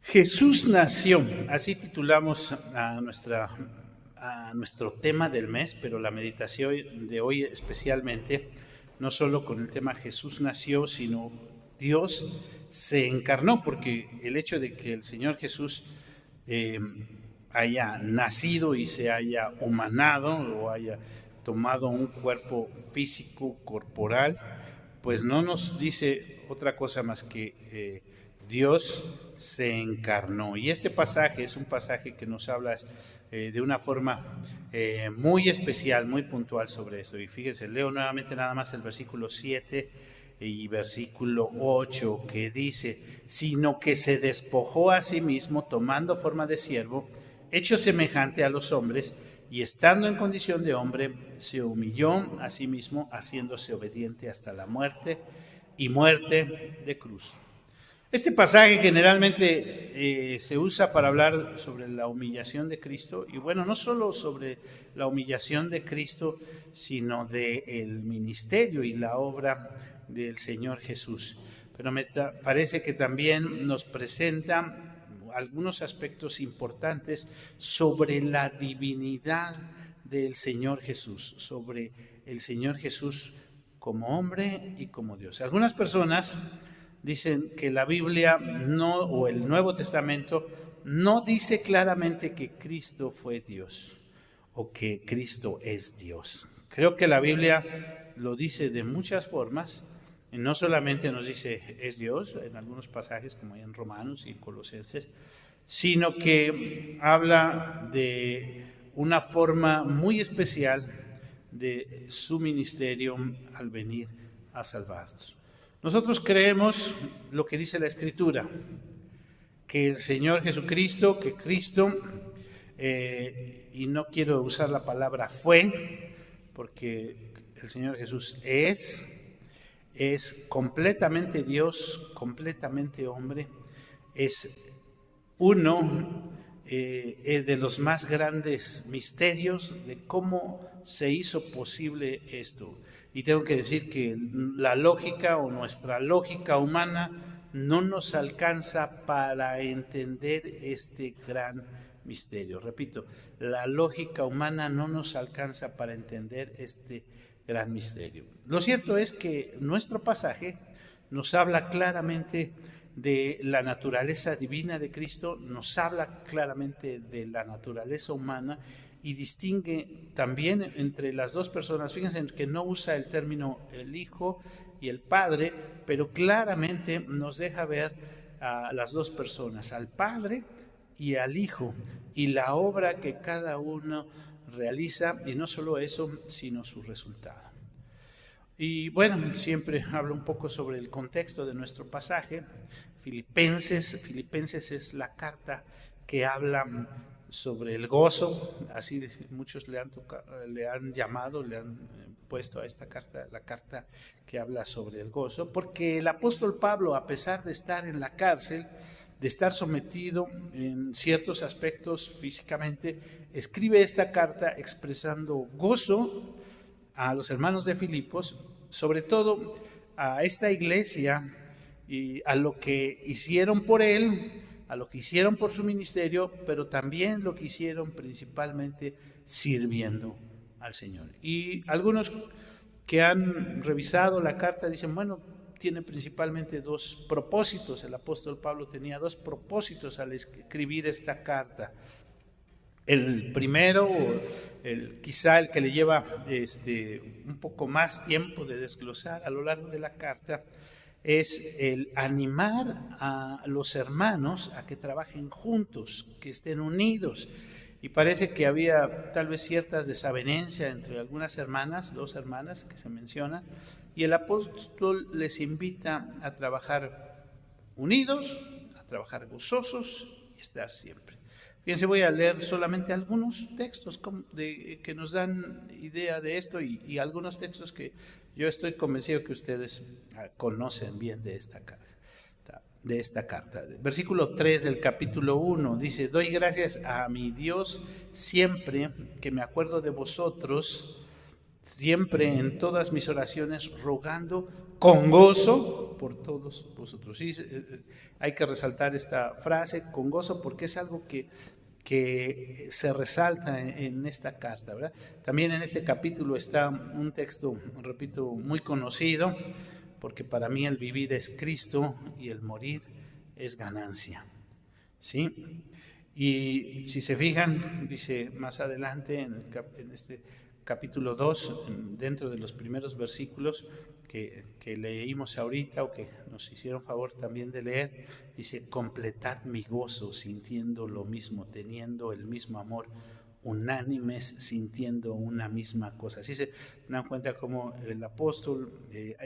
Jesús nació, así titulamos a nuestro tema del mes, pero la meditación de hoy especialmente, no solo con el tema Jesús nació, sino Dios se encarnó, porque el hecho de que el Señor Jesús haya nacido y se haya humanado o haya tomado un cuerpo físico, corporal, pues no nos dice otra cosa más que Dios se encarnó. Y este pasaje es un pasaje que nos habla de una forma muy especial, muy puntual sobre esto. Y fíjense, leo nuevamente nada más el versículo 7 y versículo 8 que dice: sino que se despojó a sí mismo tomando forma de siervo, hecho semejante a los hombres, y estando en condición de hombre, se humilló a sí mismo, haciéndose obediente hasta la muerte, y muerte de cruz. Este pasaje generalmente se usa para hablar sobre la humillación de Cristo, y bueno, no solo sobre la humillación de Cristo, sino del ministerio y la obra del Señor Jesús. Pero me parece que también nos presenta algunos aspectos importantes sobre la divinidad del Señor Jesús, sobre el Señor Jesús como hombre y como Dios. Algunas personas dicen que la Biblia no, o el Nuevo Testamento no dice claramente que Cristo fue Dios o que Cristo es Dios. Creo que la Biblia lo dice de muchas formas. Y no solamente nos dice es Dios en algunos pasajes como en Romanos y en Colosenses, sino que habla de una forma muy especial de su ministerio al venir a salvarnos. Nosotros creemos lo que dice la Escritura, que el Señor Jesucristo, que Cristo, y no quiero usar la palabra fue, porque el Señor Jesús es completamente Dios, completamente hombre, es uno de los más grandes misterios de cómo se hizo posible esto. Y tengo que decir que la lógica o nuestra lógica humana no nos alcanza para entender este gran misterio. Repito, la lógica humana no nos alcanza para entender este gran misterio. Lo cierto es que nuestro pasaje nos habla claramente de la naturaleza divina de Cristo, nos habla claramente de la naturaleza humana y distingue también entre las dos personas. Fíjense que no usa el término el Hijo y el Padre, pero claramente nos deja ver a las dos personas, al Padre y al Hijo, y la obra que cada uno realiza, y no solo eso, sino su resultado. Y bueno, siempre hablo un poco sobre el contexto de nuestro pasaje. Filipenses es la carta que habla sobre el gozo, así muchos le han llamado, le han puesto a esta carta, la carta que habla sobre el gozo, porque el apóstol Pablo, a pesar de estar en la cárcel, de estar sometido en ciertos aspectos físicamente, escribe esta carta expresando gozo a los hermanos de Filipos, sobre todo a esta iglesia y a lo que hicieron por él, a lo que hicieron por su ministerio, pero también lo que hicieron principalmente sirviendo al Señor. Y algunos que han revisado la carta dicen, bueno, tiene principalmente dos propósitos. El apóstol Pablo tenía dos propósitos al escribir esta carta. El primero, quizá el que le lleva un poco más tiempo de desglosar a lo largo de la carta, es el animar a los hermanos a que trabajen juntos, que estén unidos. Y parece que había tal vez ciertas desavenencias entre algunas hermanas, dos hermanas que se mencionan, y el apóstol les invita a trabajar unidos, a trabajar gozosos y estar siempre. Fíjense, voy a leer solamente algunos textos que nos dan idea de esto y algunos textos que yo estoy convencido que ustedes conocen bien de esta carta. Versículo 3 del capítulo 1 dice: doy gracias a mi Dios siempre que me acuerdo de vosotros, siempre en todas mis oraciones rogando con gozo por todos vosotros. Sí, hay que resaltar esta frase, con gozo, porque es algo que se resalta en esta carta, ¿verdad? También en este capítulo está un texto, repito, muy conocido, porque para mí el vivir es Cristo y el morir es ganancia, ¿sí? Y si se fijan, dice más adelante en este capítulo 2, dentro de los primeros versículos que leímos ahorita, o que nos hicieron favor también de leer, dice: completad mi gozo sintiendo lo mismo, teniendo el mismo amor, unánimes, sintiendo una misma cosa. Así se dan cuenta como el apóstol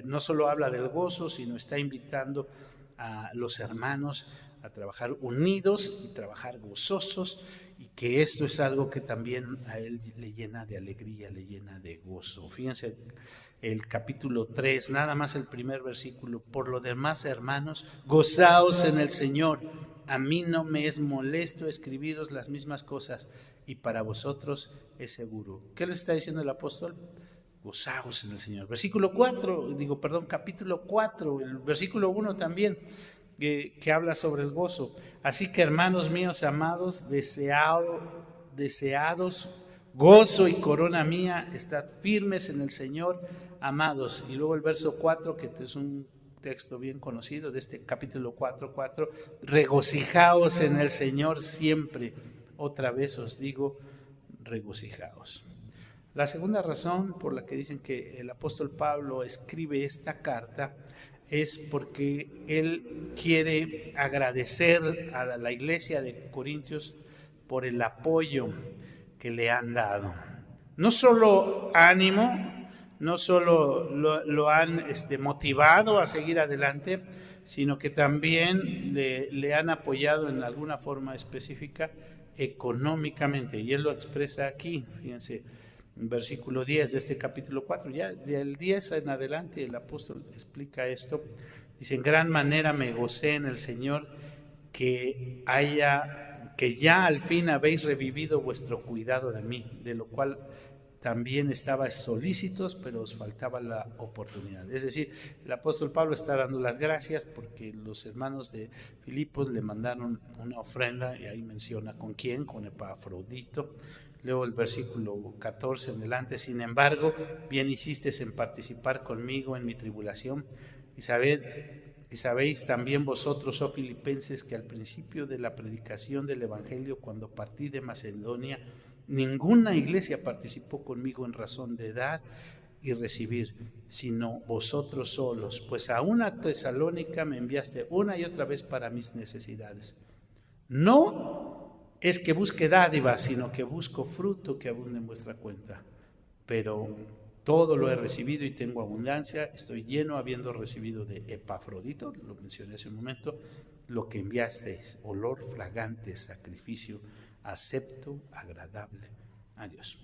no solo habla del gozo, sino está invitando a los hermanos a trabajar unidos y trabajar gozosos, y que esto es algo que también a él le llena de alegría, le llena de gozo. Fíjense el capítulo 3, nada más el primer versículo: por lo demás, hermanos, gozaos en el Señor. A mí no me es molesto escribiros las mismas cosas, y para vosotros es seguro. ¿Qué les está diciendo el apóstol? Gozaos en el Señor. Capítulo 4, el versículo 1 también, que habla sobre el gozo. Así que, hermanos míos amados, deseados, gozo y corona mía, estad firmes en el Señor, amados. Y luego el verso 4, que es un texto bien conocido de este capítulo 4:4, regocijaos en el Señor siempre. Otra vez os digo, regocijaos. La segunda razón por la que dicen que el apóstol Pablo escribe esta carta es porque él quiere agradecer a la iglesia de Corintios por el apoyo que le han dado. No solo ánimo, no solo lo han motivado a seguir adelante, sino que también le han apoyado en alguna forma específica económicamente. Y él lo expresa aquí, fíjense, en versículo 10 de este capítulo 4, ya del 10 en adelante el apóstol explica esto. Dice: en gran manera me gocé en el Señor que ya al fin habéis revivido vuestro cuidado de mí, de lo cual también estabais solícitos, pero os faltaba la oportunidad. Es decir, el apóstol Pablo está dando las gracias porque los hermanos de Filipos le mandaron una ofrenda, y ahí menciona con quién, con Epafrodito. Luego el versículo 14 en adelante: sin embargo, bien hicisteis en participar conmigo en mi tribulación, y sabéis también vosotros, oh filipenses, que al principio de la predicación del evangelio, cuando partí de Macedonia, ninguna iglesia participó conmigo en razón de dar y recibir, sino vosotros solos, pues a una Tesalónica me enviaste una y otra vez para mis necesidades. No es que busque dádivas, sino que busco fruto que abunde en vuestra cuenta. Pero todo lo he recibido y tengo abundancia, estoy lleno, habiendo recibido de Epafrodito, lo mencioné hace un momento, lo que enviasteis, olor fragante, sacrificio acepto, agradable a Dios.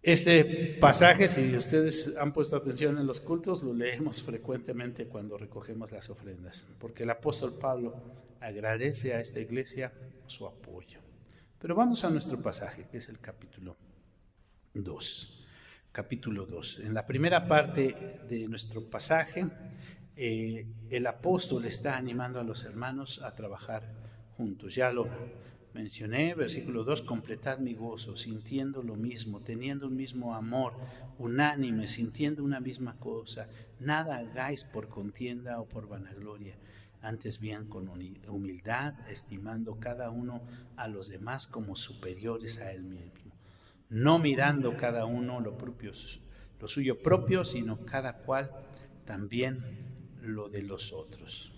Este pasaje, si ustedes han puesto atención en los cultos, lo leemos frecuentemente cuando recogemos las ofrendas, porque el apóstol Pablo agradece a esta iglesia su apoyo. Pero vamos a nuestro pasaje, que es el capítulo 2. Capítulo 2. En la primera parte de nuestro pasaje, el apóstol está animando a los hermanos a trabajar juntos. Ya lo mencioné, versículo 2: completad mi gozo, sintiendo lo mismo, teniendo un mismo amor, unánime, sintiendo una misma cosa. Nada hagáis por contienda o por vanagloria, antes bien con humildad, estimando cada uno a los demás como superiores a él mismo, no mirando cada uno lo suyo propio, sino cada cual también lo de los otros.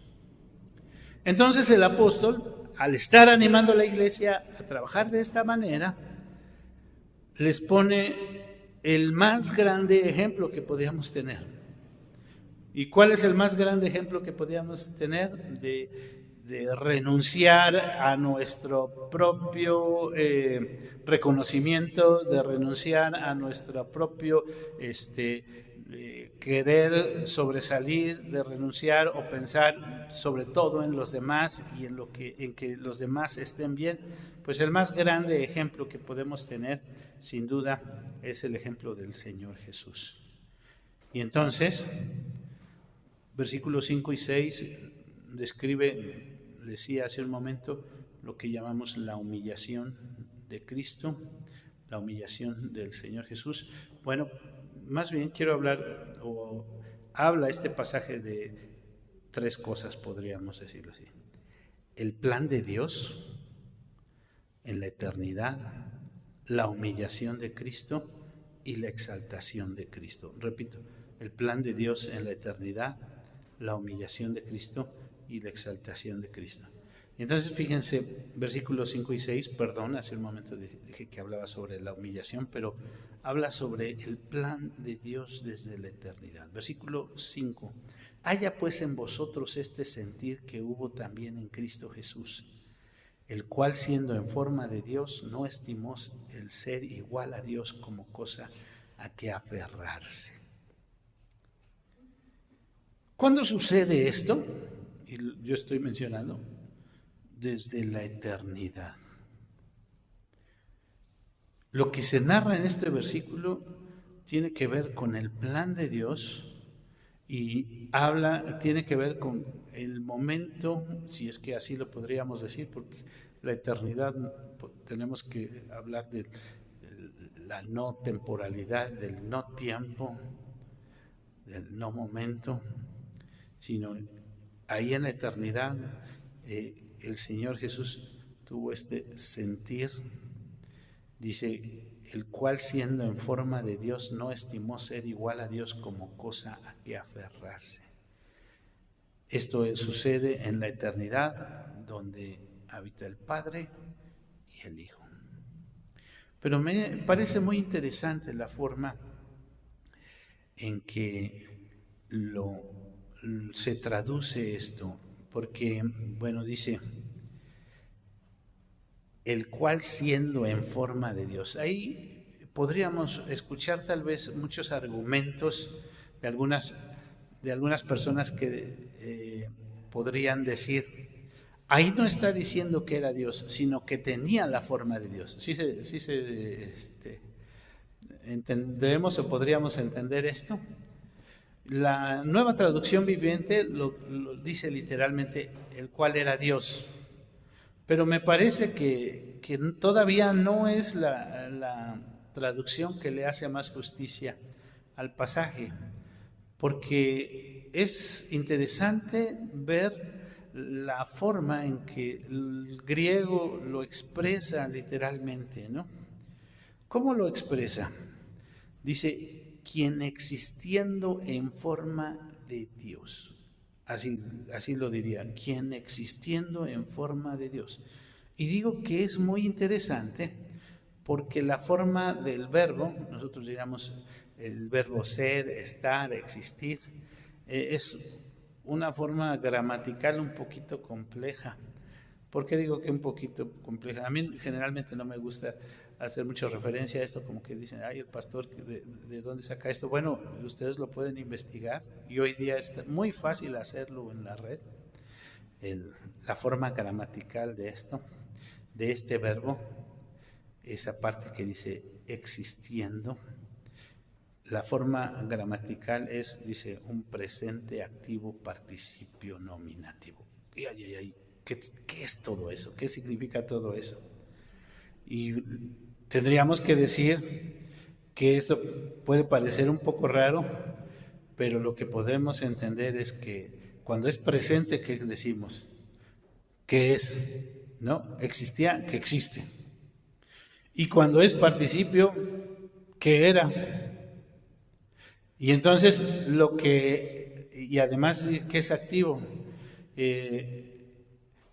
Entonces el apóstol, al estar animando a la iglesia a trabajar de esta manera, les pone el más grande ejemplo que podíamos tener. ¿Y cuál es el más grande ejemplo que podíamos tener? De renunciar a nuestro propio reconocimiento, de renunciar a nuestro propio querer sobresalir, de renunciar o pensar sobre todo en los demás y en que los demás estén bien, pues el más grande ejemplo que podemos tener, sin duda, es el ejemplo del Señor Jesús. Y entonces, versículos 5 y 6 describe, decía hace un momento, lo que llamamos la humillación de Cristo, la humillación del Señor Jesús. Bueno, más bien quiero hablar, o habla este pasaje de tres cosas, podríamos decirlo así. El plan de Dios en la eternidad, la humillación de Cristo y la exaltación de Cristo. Repito, el plan de Dios en la eternidad, la humillación de Cristo y la exaltación de Cristo. Entonces fíjense, versículos 5 y 6, perdón, hace un momento dije que hablaba sobre la humillación, pero habla sobre el plan de Dios desde la eternidad. Versículo 5, haya pues en vosotros este sentir que hubo también en Cristo Jesús, el cual siendo en forma de Dios no estimó el ser igual a Dios como cosa a que aferrarse. ¿Cuándo sucede esto? Y yo estoy mencionando desde la eternidad. Lo que se narra en este versículo tiene que ver con el plan de Dios y tiene que ver con el momento, si es que así lo podríamos decir, porque la eternidad tenemos que hablar de la no temporalidad, del no tiempo, del no momento, sino ahí en la eternidad el Señor Jesús tuvo este sentir, dice, el cual siendo en forma de Dios no estimó ser igual a Dios como cosa a que aferrarse. Esto sucede en la eternidad donde habita el Padre y el Hijo. Pero me parece muy interesante la forma en que se traduce esto, porque, bueno, dice, el cual siendo en forma de Dios. Ahí podríamos escuchar tal vez muchos argumentos de algunas personas que podrían decir, ahí no está diciendo que era Dios, sino que tenía la forma de Dios. ¿Entendemos o podríamos entender esto? La Nueva Traducción Viviente lo dice literalmente, el cual era Dios. Pero me parece que todavía no es la traducción que le hace más justicia al pasaje, porque es interesante ver la forma en que el griego lo expresa literalmente, ¿no? ¿Cómo lo expresa? Dice, quien existiendo en forma de Dios. Así lo diría, quien existiendo en forma de Dios. Y digo que es muy interesante porque la forma del verbo, nosotros diríamos el verbo ser, estar, existir, es una forma gramatical un poquito compleja. ¿Por qué digo que un poquito compleja? A mí generalmente no me gusta hacer mucha referencia a esto, como que dicen, ay, el pastor, ¿de dónde saca esto? Bueno, ustedes lo pueden investigar y hoy día es muy fácil hacerlo en la red, la forma gramatical de esto, de este verbo, esa parte que dice existiendo. La forma gramatical dice, un presente activo participio nominativo. ¿Qué es todo eso? ¿Qué significa todo eso? Y tendríamos que decir que eso puede parecer un poco raro, pero lo que podemos entender es que cuando es presente, ¿qué decimos? ¿Qué es? ¿No? Existía, que existe. Y cuando es participio, ¿qué era? Y entonces y además que es activo,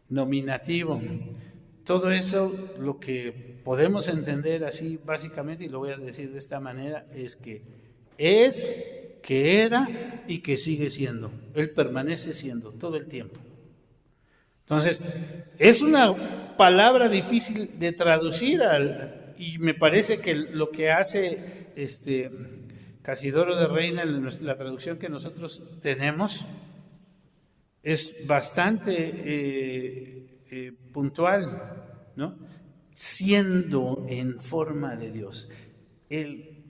nominativo, todo eso lo que podemos entender así básicamente, y lo voy a decir de esta manera, es que es, que era y que sigue siendo. Él permanece siendo todo el tiempo. Entonces, es una palabra difícil de traducir y me parece que lo que hace Casidoro de Reina, la traducción que nosotros tenemos, es bastante puntual, ¿no? Siendo en forma de Dios. El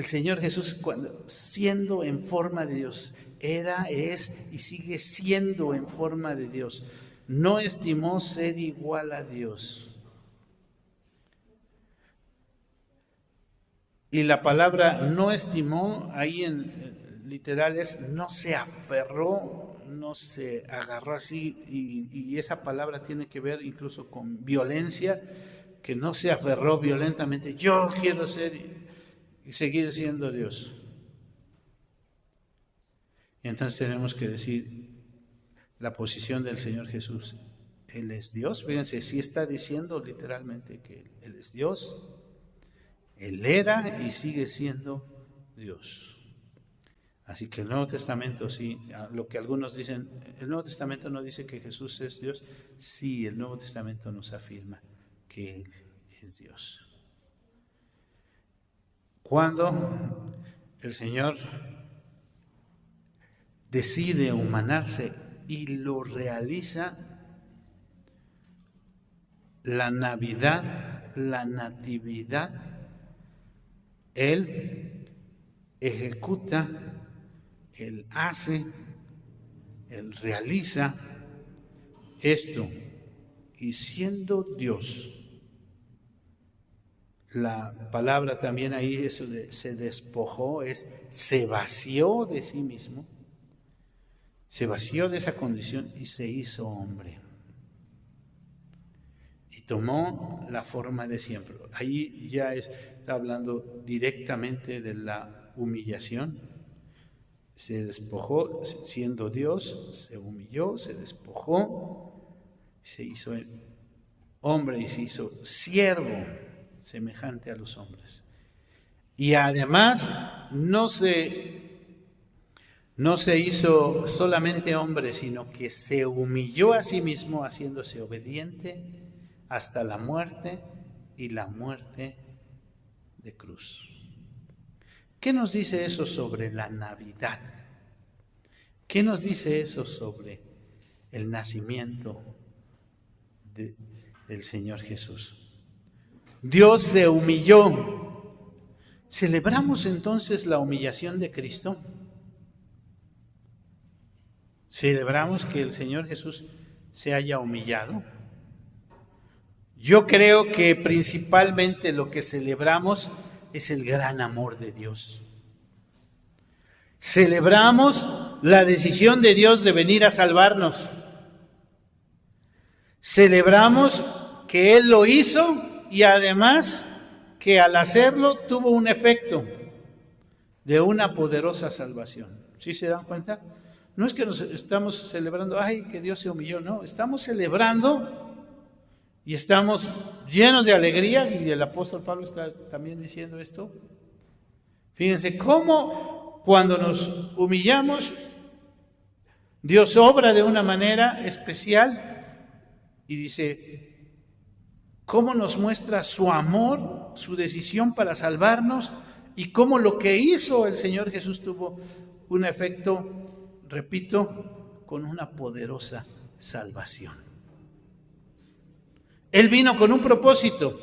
Señor Jesús, cuando siendo en forma de Dios, era, es y sigue siendo en forma de Dios. No estimó ser igual a Dios. Y la palabra no estimó, ahí en literal es no se aferró, no se agarró así, y esa palabra tiene que ver incluso con violencia, que no se aferró violentamente, yo quiero ser y seguir siendo Dios. Y entonces tenemos que decir la posición del Señor Jesús. Él es Dios, fíjense, sí está diciendo literalmente que Él es Dios. Él era y sigue siendo Dios. Así que el Nuevo Testamento, sí, lo que algunos dicen, el Nuevo Testamento no dice que Jesús es Dios. Sí, el Nuevo Testamento nos afirma que Él es Dios. Cuando el Señor decide humanarse y lo realiza, la Navidad, la Natividad, Él ejecuta, Él hace, Él realiza esto. Y siendo Dios, la palabra también ahí, eso de se despojó, se vació de sí mismo, se vació de esa condición y se hizo hombre. Y tomó la forma de siempre. Ahí ya está hablando directamente de la humillación. Se despojó, siendo Dios, se humilló, se despojó, se hizo hombre y se hizo siervo, semejante a los hombres. Y además no se hizo solamente hombre, sino que se humilló a sí mismo, haciéndose obediente hasta la muerte y la muerte de cruz. ¿Qué nos dice eso sobre la Navidad? ¿Qué nos dice eso sobre el nacimiento del Señor Jesús? Dios se humilló. ¿Celebramos entonces la humillación de Cristo? ¿Celebramos que el Señor Jesús se haya humillado? Yo creo que principalmente lo que celebramos es el gran amor de Dios. Celebramos la decisión de Dios de venir a salvarnos. Celebramos que Él lo hizo y además que al hacerlo tuvo un efecto de una poderosa salvación. ¿Sí se dan cuenta? No es que nos estamos celebrando, ay, que Dios se humilló, no, estamos celebrando y estamos llenos de alegría, y el apóstol Pablo está también diciendo esto. Fíjense cómo cuando nos humillamos, Dios obra de una manera especial y dice, cómo nos muestra su amor, su decisión para salvarnos, y cómo lo que hizo el Señor Jesús tuvo un efecto, repito, con una poderosa salvación. Él vino con un propósito.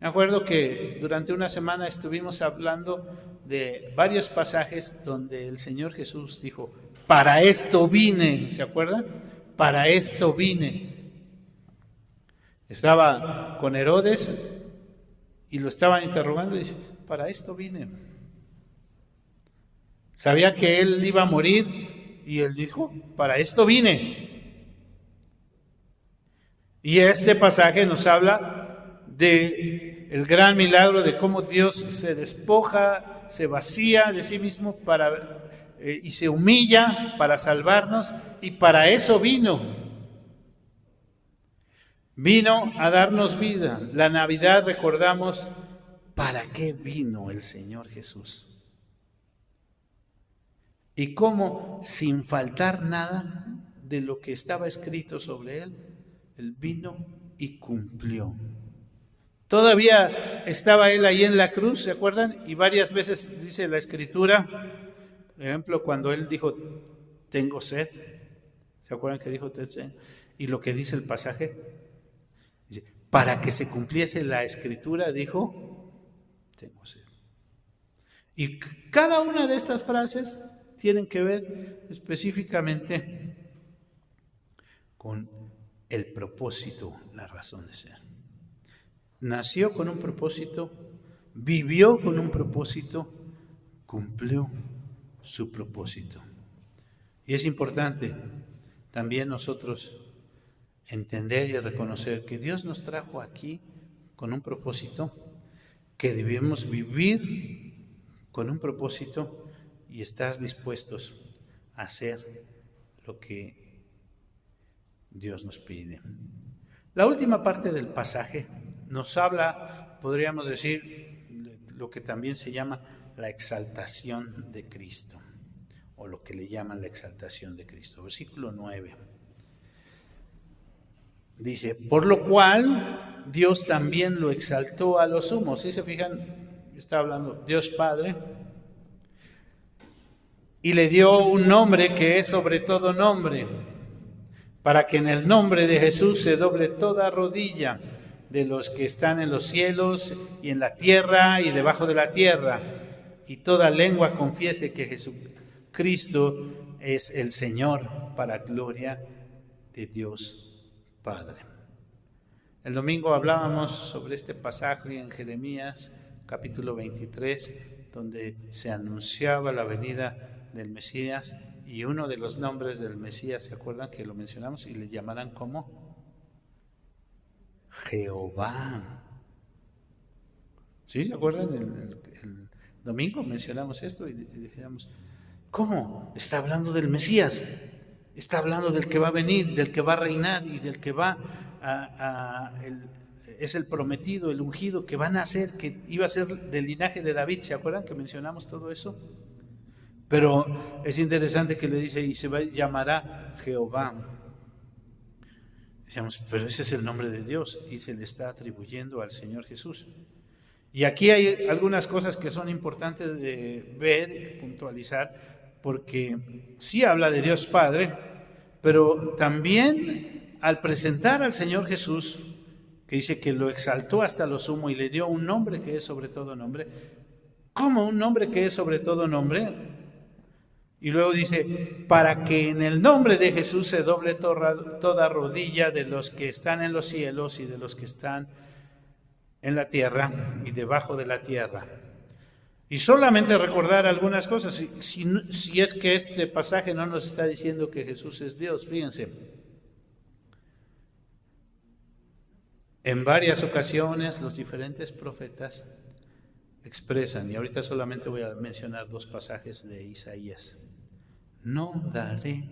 Me acuerdo que durante una semana estuvimos hablando de varios pasajes donde el Señor Jesús dijo, para esto vine, ¿se acuerdan? Para esto vine. Estaba con Herodes y lo estaban interrogando y dice, para esto vine. Sabía que él iba a morir y él dijo, para esto vine. Y este pasaje nos habla de el gran milagro de cómo Dios se despoja, se vacía de sí mismo y se humilla para salvarnos, y para eso vino. Vino a darnos vida. La Navidad, recordamos, ¿para qué vino el Señor Jesús? Y cómo, sin faltar nada de lo que estaba escrito sobre Él, Él vino y cumplió. Todavía estaba él ahí en la cruz, ¿se acuerdan? Y varias veces dice la Escritura, por ejemplo, cuando él dijo, tengo sed, ¿se acuerdan que dijo tengo sed? Y lo que dice el pasaje, dice, para que se cumpliese la Escritura, dijo, tengo sed. Y cada una de estas frases tienen que ver específicamente con el propósito, la razón de ser. Nació con un propósito, vivió con un propósito, cumplió su propósito. Y es importante también nosotros entender y reconocer que Dios nos trajo aquí con un propósito, que debemos vivir con un propósito y estar dispuestos a hacer lo que Dios nos pide. La última parte del pasaje nos habla, podríamos decir, lo que también se llama la exaltación de Cristo, o lo que le llaman la exaltación de Cristo. Versículo 9. Dice, por lo cual Dios también lo exaltó a lo sumo. Si se fijan, está hablando Dios Padre, y le dio un nombre que es sobre todo nombre, para que en el nombre de Jesús se doble toda rodilla de los que están en los cielos y en la tierra y debajo de la tierra, y toda lengua confiese que Jesucristo es el Señor, para gloria de Dios Padre. El domingo hablábamos sobre este pasaje en Jeremías capítulo 23, donde se anunciaba la venida del Mesías, y uno de los nombres del Mesías, ¿se acuerdan que lo mencionamos? Y le llamarán como Jehová. ¿Sí? ¿Se acuerdan? El domingo mencionamos esto y dijimos, ¿cómo? Está hablando del Mesías, está hablando del que va a venir, del que va a reinar y del que va es el prometido, el ungido, que va a nacer, que iba a ser del linaje de David. ¿Se acuerdan que mencionamos todo eso? Pero es interesante que le dice, y llamará Jehová. Decíamos, pero ese es el nombre de Dios y se le está atribuyendo al Señor Jesús. Y aquí hay algunas cosas que son importantes de ver, puntualizar, porque sí habla de Dios Padre, pero también al presentar al Señor Jesús, que dice que lo exaltó hasta lo sumo y le dio un nombre que es sobre todo nombre. ¿Cómo un nombre que es sobre todo nombre? Y luego dice, para que en el nombre de Jesús se doble toda rodilla de los que están en los cielos y de los que están en la tierra y debajo de la tierra. Y solamente recordar algunas cosas, si es que este pasaje no nos está diciendo que Jesús es Dios, fíjense. En varias ocasiones los diferentes profetas expresan, y ahorita solamente voy a mencionar dos pasajes de Isaías: no daré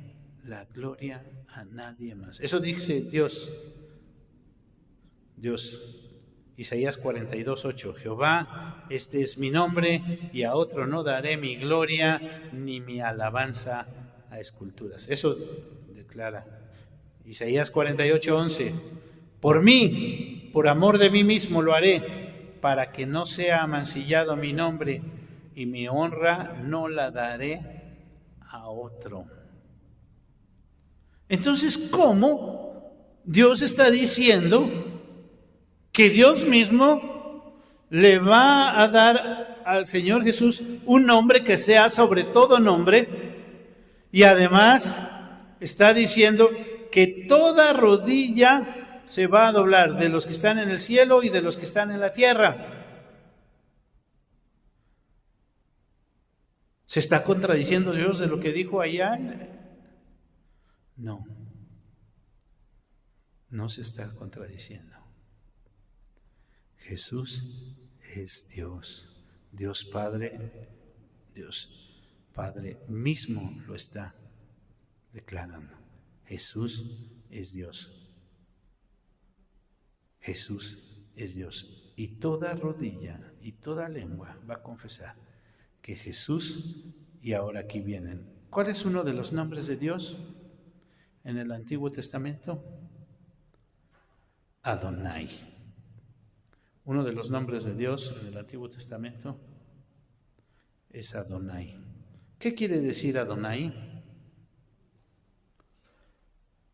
la gloria a nadie más. Eso dice Dios. Isaías 42:8. Jehová, este es mi nombre, y a otro no daré mi gloria ni mi alabanza a esculturas. Eso declara Isaías 48:11. Por mí, por amor de mí mismo lo haré, para que no sea amancillado mi nombre, y mi honra no la daré a otro. Entonces, ¿cómo Dios está diciendo que Dios mismo le va a dar al Señor Jesús un nombre que sea sobre todo nombre? Y además está diciendo que toda rodilla se va a doblar, de los que están en el cielo y de los que están en la tierra. ¿Se está contradiciendo Dios de lo que dijo allá? No, no se está contradiciendo. Jesús es Dios, Dios Padre mismo lo está declarando. Jesús es Dios. Jesús es Dios. Y toda rodilla y toda lengua va a confesar que Jesús, y ahora aquí vienen. ¿Cuál es uno de los nombres de Dios en el Antiguo Testamento? Adonai. Uno de los nombres de Dios en el Antiguo Testamento es Adonai. ¿Qué quiere decir Adonai?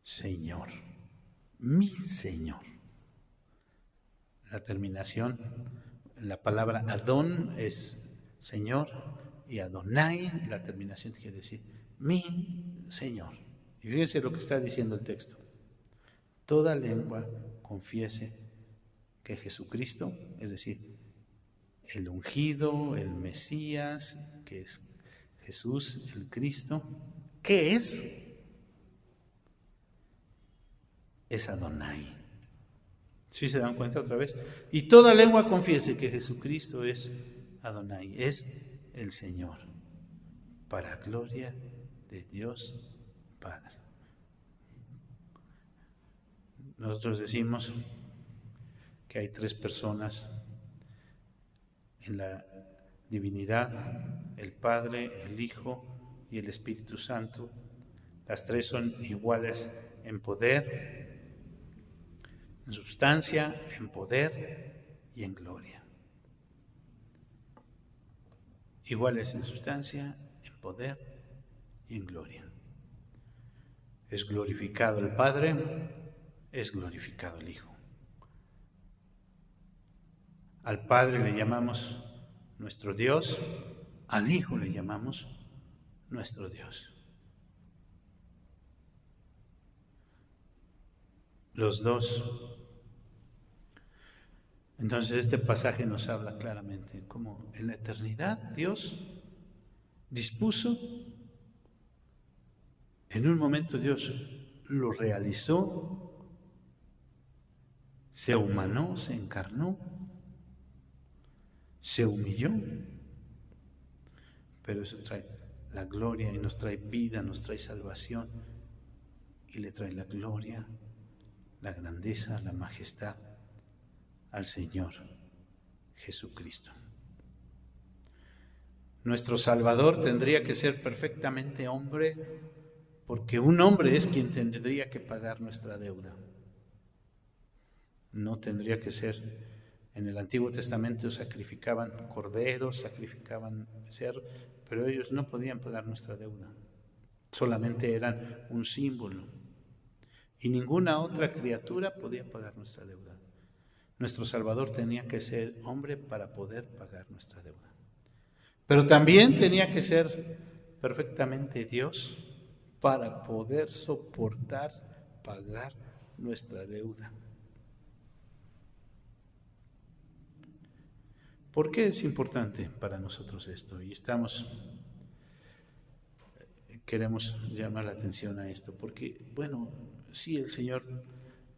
Señor, mi Señor. La terminación, la palabra Adón es Señor, y Adonai, la terminación quiere decir mi Señor. Y fíjense lo que está diciendo el texto. Toda lengua confiese que Jesucristo, es decir, el ungido, el Mesías, que es Jesús, el Cristo, ¿qué es? Es Adonai. ¿Sí se dan cuenta otra vez? Y toda lengua confiese que Jesucristo es Adonai, es el Señor, para gloria de Dios Padre. Nosotros decimos que hay 3 personas en la divinidad, el Padre, el Hijo y el Espíritu Santo. Las 3 son iguales en poder, en sustancia, en poder y en gloria. Iguales en sustancia, en poder y en gloria. Es glorificado el Padre, es glorificado el Hijo. Al Padre le llamamos nuestro Dios, al Hijo le llamamos nuestro Dios. Los dos. Entonces este pasaje nos habla claramente cómo en la eternidad Dios dispuso, en un momento Dios lo realizó, se humanó, se encarnó, se humilló, pero eso trae la gloria y nos trae vida, nos trae salvación y le trae la gloria, la grandeza, la majestad al Señor Jesucristo. Nuestro Salvador tendría que ser perfectamente hombre, porque un hombre es quien tendría que pagar nuestra deuda. No tendría que ser. En el Antiguo Testamento sacrificaban corderos, sacrificaban becerros, pero ellos no podían pagar nuestra deuda. Solamente eran un símbolo. Y ninguna otra criatura podía pagar nuestra deuda. Nuestro Salvador tenía que ser hombre para poder pagar nuestra deuda. Pero también tenía que ser perfectamente Dios para poder soportar, pagar nuestra deuda. ¿Por qué es importante para nosotros esto? Y queremos llamar la atención a esto, porque, bueno, sí, el Señor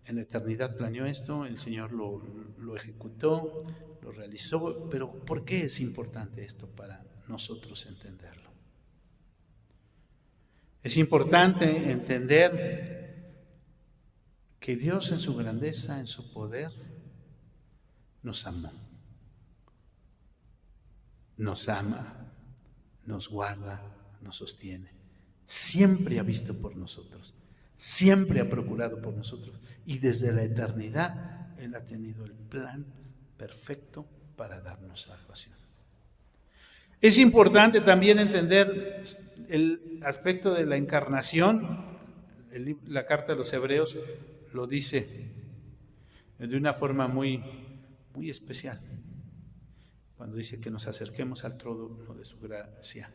en la eternidad planeó esto, el Señor lo ejecutó, lo realizó, pero ¿por qué es importante esto para nosotros entenderlo? Es importante entender que Dios en su grandeza, en su poder, nos amó. Nos ama, nos guarda, nos sostiene. Siempre ha visto por nosotros, siempre ha procurado por nosotros. Y desde la eternidad Él ha tenido el plan perfecto para darnos salvación. Es importante también entender el aspecto de la encarnación. La carta de los Hebreos lo dice de una forma muy, muy especial, cuando dice que nos acerquemos al trono de su gracia.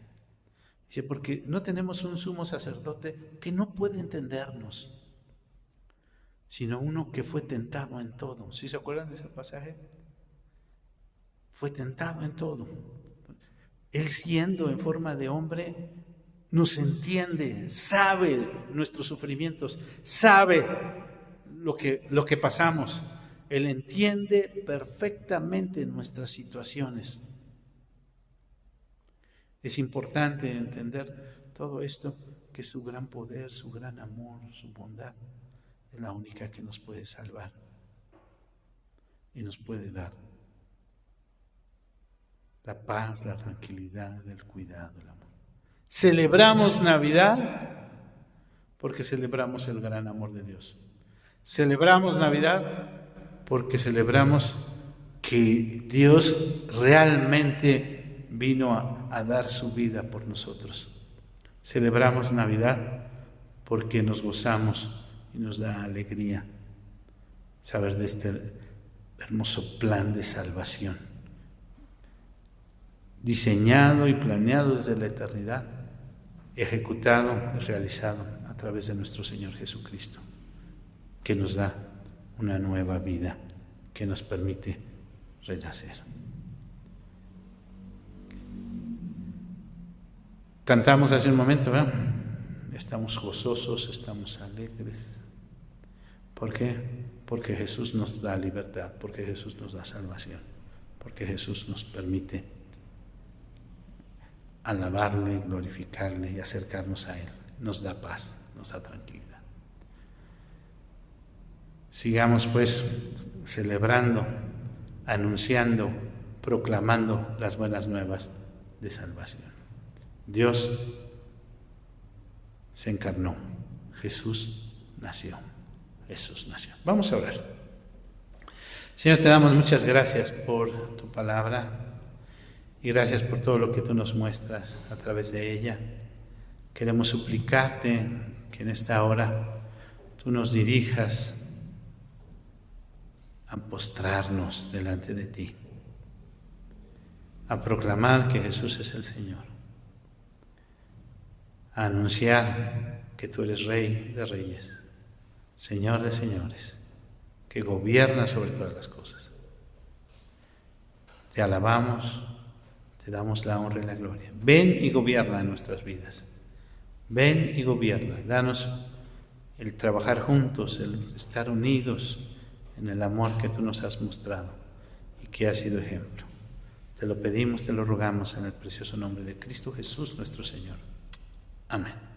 Dice, porque no tenemos un sumo sacerdote que no puede entendernos, sino uno que fue tentado en todo. ¿Sí se acuerdan de ese pasaje? Fue tentado en todo. Él, siendo en forma de hombre, nos entiende, sabe nuestros sufrimientos, sabe lo que pasamos. Él entiende perfectamente nuestras situaciones. Es importante entender todo esto, que su gran poder, su gran amor, su bondad es la única que nos puede salvar y nos puede dar la paz, la tranquilidad, el cuidado, el amor. Celebramos Navidad porque celebramos el gran amor de Dios. Celebramos Navidad porque celebramos que Dios realmente vino a dar su vida por nosotros. Celebramos Navidad porque nos gozamos y nos da alegría saber de este hermoso plan de salvación, diseñado y planeado desde la eternidad, ejecutado y realizado a través de nuestro Señor Jesucristo, que nos da una nueva vida, que nos permite renacer. Cantamos hace un momento, ¿verdad? Estamos gozosos, estamos alegres. ¿Por qué? Porque Jesús nos da libertad, porque Jesús nos da salvación, porque Jesús nos permite alabarle, glorificarle y acercarnos a Él. Nos da paz, nos da tranquilidad. Sigamos pues celebrando, anunciando, proclamando las buenas nuevas de salvación. Dios se encarnó, Jesús nació. Jesús nació. Vamos a orar. Señor, te damos muchas gracias por tu palabra y gracias por todo lo que tú nos muestras a través de ella. Queremos suplicarte que en esta hora tú nos dirijas a postrarnos delante de ti, a proclamar que Jesús es el Señor, a anunciar que tú eres Rey de Reyes, Señor de señores, que gobierna sobre todas las cosas. Te alabamos, te damos la honra y la gloria. Ven y gobierna en nuestras vidas. Ven y gobierna. Danos el trabajar juntos, el estar unidos en el amor que tú nos has mostrado y que ha sido ejemplo. Te lo pedimos, te lo rogamos en el precioso nombre de Cristo Jesús, nuestro Señor. Amén.